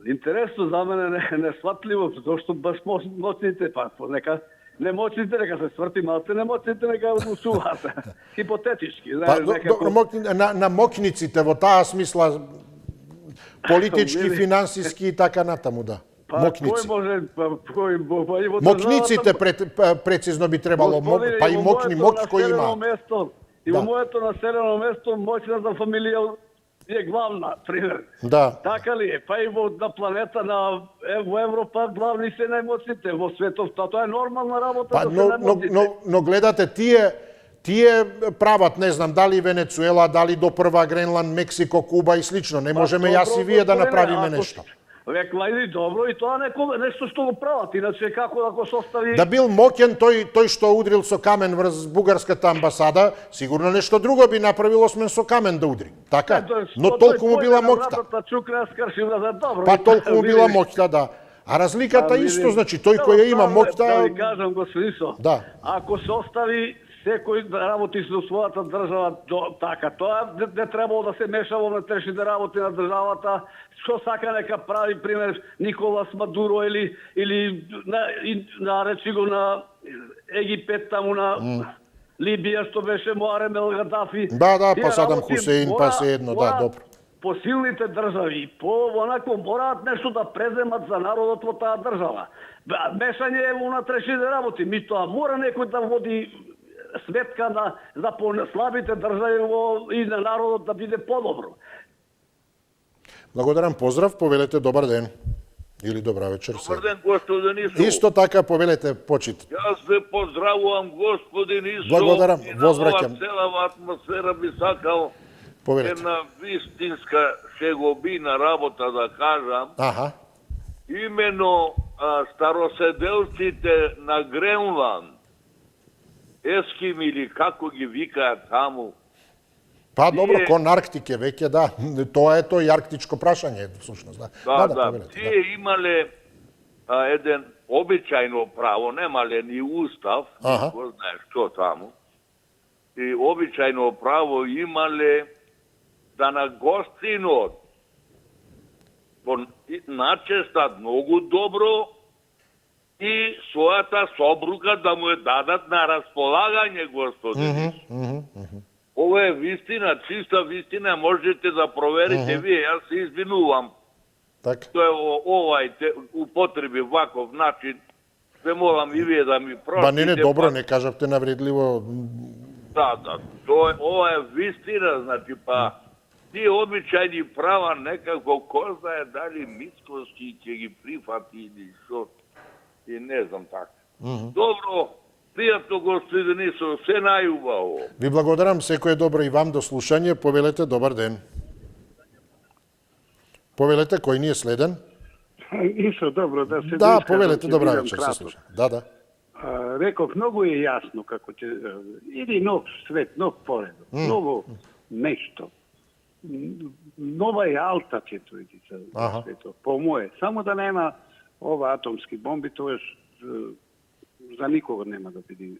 Speaker 12: Интересно за мене несватливо, зашто баш моćните, па нека немоćните нека се сврти малце, немоćните нека одлучуваат. Хипотетички.
Speaker 1: На моќниците во таа смисла политички, финансиски и така натаму, да. Моќници. Моќниците прецизно би требало, па и моќни, моќ кој има.
Speaker 12: И во моето населено место моќната фамилија е главна, пример.
Speaker 1: Да.
Speaker 12: Така ли е? Па и на планета, во Европа, главни се најмоćните, во светов, тоа е нормална работа да се најмоćните.
Speaker 1: Но гледате, тие прават, не знам, дали Венецуела, дали до прва Гренланд, Мексико, Куба и слично. Не можеме јас и вие да направиме нешто.
Speaker 12: Векла и добро, и тоа нешто што го прават, иначе како да го состави...
Speaker 1: Да бил моќен тој што удрил со камен врз бугарската амбасада, сигурно нешто друго би направил осмен со камен да удри. Така? Но толку му била моќта. Па толку му била моќта, да. А разликата исто, значи, тој кој ја има моќта...
Speaker 12: Да ви кажам, господин Со, ако се остави секој да работи со својата држава така, тоа не требало да се меша во внатрешните работи на државата, што сака нека прави, пример, Николас Мадуро или наречи го на Египет, таму на Либија, што беше Муарем ел Гадафи.
Speaker 1: Да, па Садам Хусеин, па се едно, да, добро.
Speaker 12: По силните држави, онако мораат нешто да преземат за народот во таа држава. Мешање е во внатрешните работи, меѓутоа мора некој да води сметка за слабите држави и на народот да биде подобро.
Speaker 1: Благодарам, поздрав, повелете, добар ден. Или добра вечер.
Speaker 13: Добар ден, господин Исо.
Speaker 1: Исто така, повелете, почит.
Speaker 13: Јас ве поздравувам, господин Исо.
Speaker 1: Благодарам, возвраќам.
Speaker 13: И на целава атмосфера би сакал една вистинска шеговина работа да кажам.
Speaker 1: Аха.
Speaker 13: Имено староседелците на Гренланд, ескими или како ги викаат таму.
Speaker 1: Па добро, кон Арктике веќе, да. Тоа е тој арктичко прашање, всушност, да.
Speaker 13: Да, тие имале еден обичајно право, немале ни устав, го знаеш што таму, и обичајно право имале да на гостинот начестат многу добро и својата собрука да му ја дадат на располагање, господин. Ова е вистина, чиста вистина, можете да проверите вие, јас се извинувам. Тоа е овај употреби ваков начин, се молам и вие да ми простите.
Speaker 1: Ба не, добро, не кажавте навредливо.
Speaker 13: Да, ова е вистина, значи, па, тие обичајни права некако, кој знае дали Мицкоски ќе ги прифати или што, и не знам така. Добро, пријатно, господин Исо, се најубаво.
Speaker 1: Ви благодарам, секој добро и вам до слушање. Повелете, добар ден. Повелете, кој ни е следен?
Speaker 9: Ишо, добро, да се...
Speaker 1: Да, повелете, добра вечер, се слуша. Да.
Speaker 9: Реков, многу е јасно како ќе... Иди нов свет, нов поредок, ново нешто. Нова е алта ќе дојде за светот, по моје. Само да нема ова атомски бомби, тоа за никога нема да биде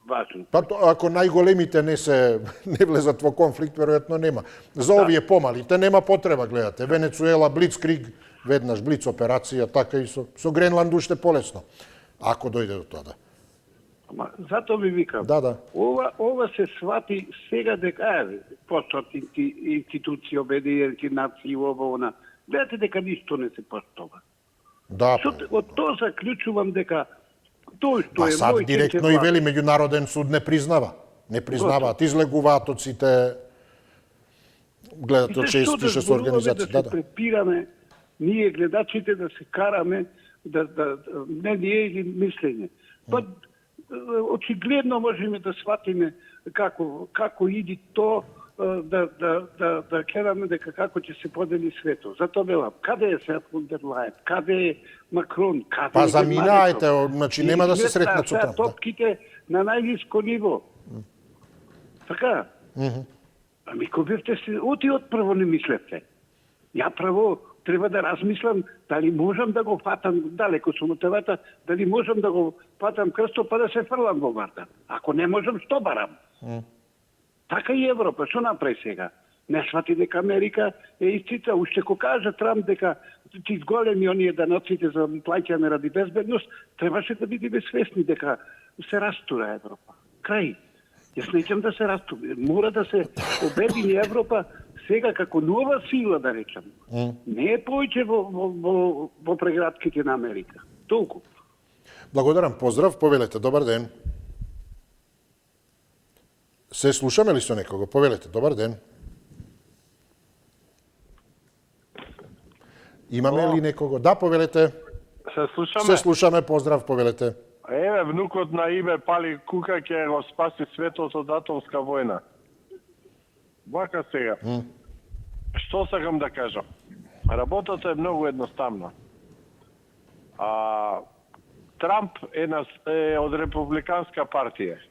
Speaker 9: важно.
Speaker 1: Па ако најголемите не влезат во конфликт, веројатно нема. За овие помалите нема потреба, гледате. Венецуела, Блицкриг, веднаш блиц операција, така и со Гренланд уште полесно. Ако дојде до тоа, да.
Speaker 9: Ама, зато ви викам.
Speaker 1: Да.
Speaker 9: Ова се свати сега дека, почнат институции, обединените нации, ова. Гледате дека ништо не се поштова.
Speaker 1: Да.
Speaker 9: Од тоа заклучувам дека тој што е
Speaker 1: сад директно и вели меѓународен суд не признава. Не признаваат, излегуваат од сите гледате честише со организации.
Speaker 9: Да се препираме, ние гледачите да се караме, не ние или мислење. Па, очигледно можеме да сватиме како иди то, да гледаме дека како ќе се подели светот. Затоа велам, каде е Сет фон дер Лајен, каде е Макрон, каде е...
Speaker 1: Па заминаете, значи нема да се сретнат со Трамп.
Speaker 9: Топките на најниско ниво. Така? Ами кој бевте се, од прво не мислевте. Ја прво треба да размислам дали можам да го фатам далеко сум од телата, дали можам да го фатам крсто па да се фрлам во варта. Ако не можам, што барам? Така и Европа, што направи сега? Не свати дека Америка е истица, уште ко кажа Трамп дека ти големи оние даноците за плаќане ради безбедност, требаше да бидеме свесни дека се растура Европа. Крај. Јас неќам да се растура. Мора да се обедини Европа сега како нова сила, да речам. Не е повеќе во преградките на Америка. Толку.
Speaker 1: Благодарам, поздрав, повелете, добар ден. Се слушаме ли со некого? Повелете, добар ден. Имаме ли некого? Да, повелете.
Speaker 7: Се слушаме?
Speaker 1: Се слушаме, поздрав, повелете.
Speaker 7: Еве, внукот на Ибе пали кука ќе го спаси светот од атомска војна. Вака сега. Што сакам да кажам? Работата е многу едноставна. Трамп е од републиканска партија.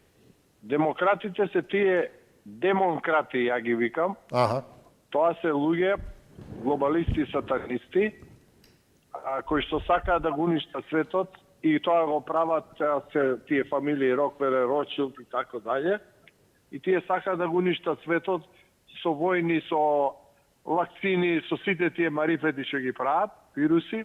Speaker 7: Демократите се тие демократи, ја ги викам. Тоа се луѓе, глобалисти, сатанисти, кои што сакаат да го уништат светот и тоа го прават тие фамилии Рокфелер, Ротшилд и така далje. И тие сакаат да го уништат светот со војни, со вакцини, со сите тие марифети што ги прават, вируси.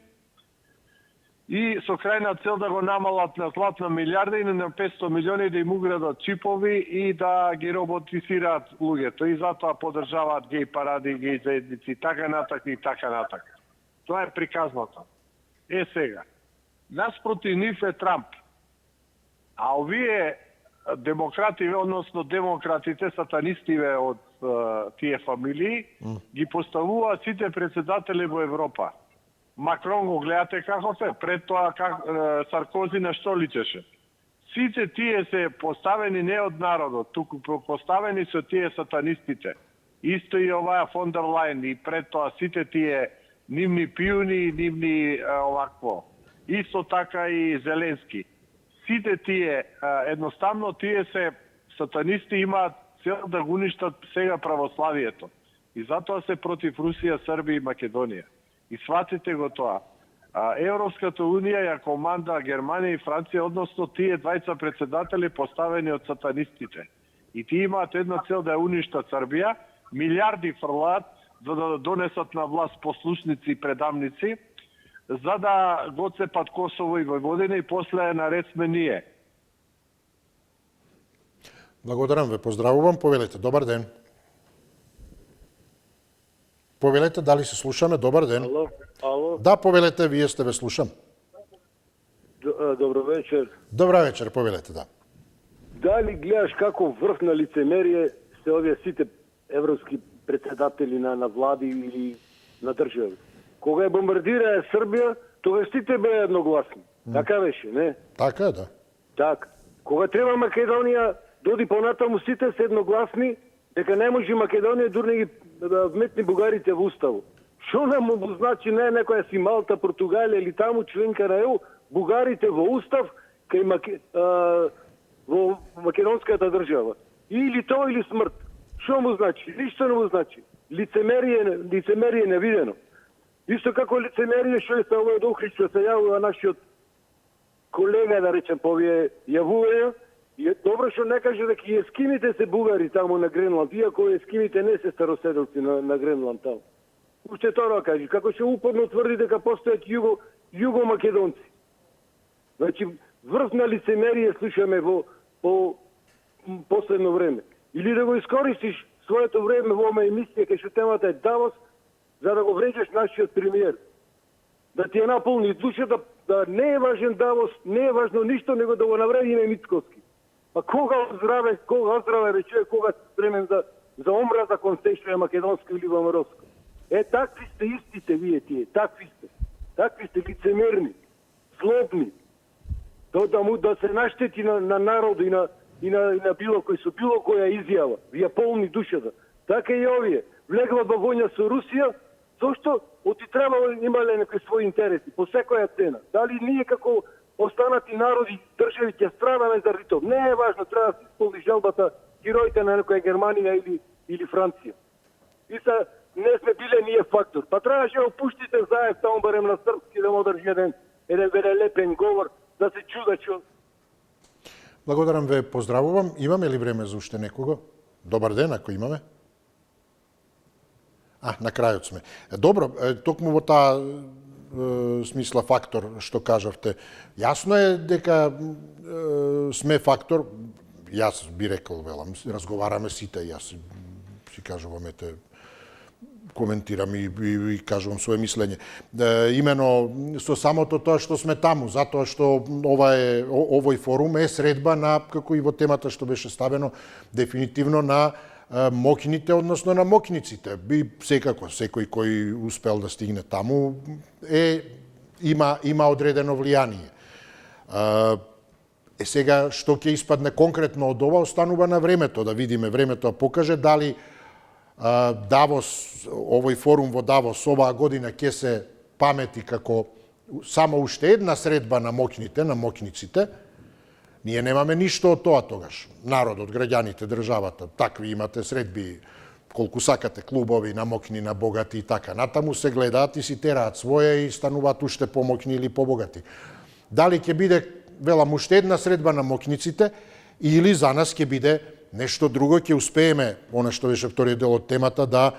Speaker 7: И со крајна цел да го намалат на златна милиарда и на 500 милиони да им уградат чипови и да ги роботизираат луѓето. И затоа поддржаваат геј паради, геј заедници, така натака и така натака. Тоа е приказното. Сега, наспроти нив е Трамп. А овие демократи, односно демократите, сатанистиве од тие фамилии, ги поставуваат сите председатели во Европа. Макрон го гледате како се, пред тоа Саркози на што личеше. Сите тие се поставени не од народот, туку поставени со тие сатанистите. Исто и оваа фон дер Лајен и пред тоа сите тие нивни пиуни, нивни овакво. Исто така и Зеленски. Сите тие, едноставно тие се сатанисти, имаат цел да го уништат сега православието. И затоа се против Русија, Србија и Македонија. И сватите го тоа. Европската Унија ја команда Германија и Франција, односно тие двајца председатели поставени од сатанистите. И тие имаат една цел да ја уништат Србија, милиарди фрлаат за да донесат на власт послушници и предамници, за да го цепат Косово и Војводина и после наред сме ние.
Speaker 1: Благодарам ве, поздравувам, повелете, добар ден. Повелете, дали се слушаме? Добар ден.
Speaker 14: Ало.
Speaker 1: Да, повелете, вие сте, ве слушам.
Speaker 14: Добро вечер.
Speaker 1: Добра вечер, повелете, да.
Speaker 14: Дали гледаш како врх на лицемерие се овие сите европски председатели на влади или на држави? Кога ја бомбардира Србија, тога сите беа едногласни. Така беше, не?
Speaker 1: Така е, да.
Speaker 14: Така. Кога треба Македонија доди понатаму, сите се едногласни, дека не може Македонија дури ги вметни бугарите во уставот. Што нам му значи не некоја си Малта, Португалија или таму членка на ЕУ, бугарите во устав во македонската држава. Или тоа или смрт. Што му значи? Ништо не му значи. Лицемерие невидено. Исто како лицемерие што е sa овој Охрид што се јавува нашиот колега, да речем, по овие јавувања. Добро што не каже дека и ескимите се бугари таму на Гренланд, иако ескимите не се староседелци на Гренланд таму. Уште тоа каже, како што упорно тврди дека постојат југо-македонци. Значи, врв на лицемерие слушаме по последно време. Или да го искористиш своето време во оваа емисија, кај што темата е Давос, за да го вреđаш нашиот премиер. Да ти е наполни душата, да не е важен Давос, не е важно ништо, него да го навредиме Мицковски. Па кога оздраве човек, кога се спремен за омраза кон се што е македонско или ВМРО-ско. Такви сте истите вие тие, такви сте лицемерни, злобни. Да се наштети на народ и на било кој со било која изјава, вие полни душата. Така и овие. Влегла во војна со Русија, зошто? Оти требало имале некои своји интереси, по секоја цена. Дали ние како останати народи, држави ќе страдаме заради тоа? Не е важно, треба да се исполни желбата героите на некоја Германија или Франција. И са, не сме биле ние фактор. Па требаше да опуштите заед, само барем на српски да му одржи еден велелепен говор, да се чуда што.
Speaker 1: Благодарам ве, поздравувам. Имаме ли време за уште некого? Добар ден, ако имаме. На крајот сме. Добро, токму во таа смисла фактор што кажавте. Јасно е дека сме фактор, јас би рекол, велам, разговараме сите, јас си кажувам, коментирам и кажувам своje мислење. Имено со самото тоа што сме таму, затоа што овој форум е средба на, како и во темата што беше ставено, дефинитивно на мокините, односно на мокниците. Би секако, секој кој успел да стигне таму, има одредено влијание. Сега, што ќе испадне конкретно од ова, останува на времето, да видиме, времето покаже дали Давос, овој форум во Давос оваа година ќе се памети како само уште една средба на мокините, на мокниците. Ние немаме ништо од тоа тогаш. Народот, граѓаните, државата, такви имате средби, колку сакате, клубови, намокни, на богати и така. Натаму се гледаат и си тераат своје и стануваат уште помокни или побогати. Дали ќе биде, велам, уште една средба на мокниците, или за нас ќе биде нешто друго, ќе успееме, она што беше вториот дел од темата, да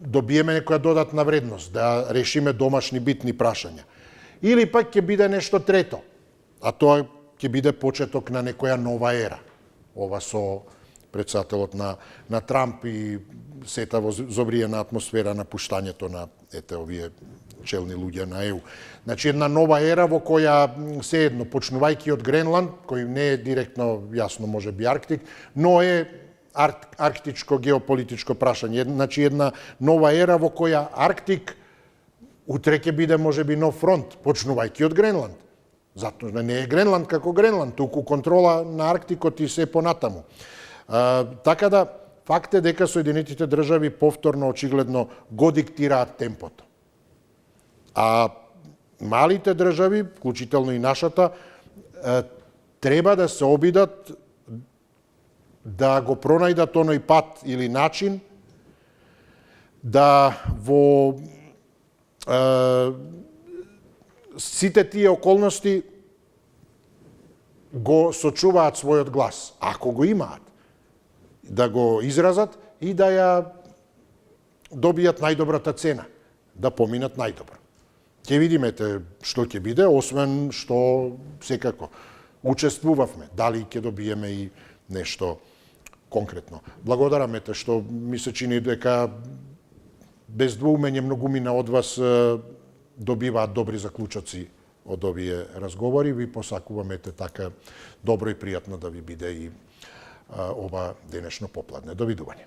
Speaker 1: добиеме некоја додатна вредност, да решиме домашни битни прашања. Или пак ќе биде нешто трето, а тоа ќе биде почеток на некоја нова ера. Ова со претседателот на Трамп и сета возобриена атмосфера на пуштањето на овие челни луѓе на ЕУ. Значи, една нова ера во која се едно, почнувајќи од Гренланд, кој не е директно, јасно, може би Арктик, но е арктичко геополитичко прашање. Значи, една нова ера во која Арктик утре ќе биде, може би, нов фронт, почнувајќи од Гренланд. Затоа не е Гренланд како Гренланд, туку контрола на Арктикот и се понатаму. Така да, факт е дека Соединетите држави повторно, очигледно, го диктираат темпото. А малите држави, вклучително и нашата, треба да се обидат да го пронајдат оној пат или начин да во сите тие околности го сочуваат својот глас, ако го имаат, да го изразат и да ја добијат најдобрата цена, да поминат најдобро. Ќе видиме што ќе биде, освен што секако учествувавме, дали ќе добиеме и нешто конкретно. Благодарам што ми се чини дека без двоумење многумина од вас добиваат добри заклучоци од овие разговори. Ви посакуваме така добро и пријатно да ви биде и ова денешно попладне. Довидување.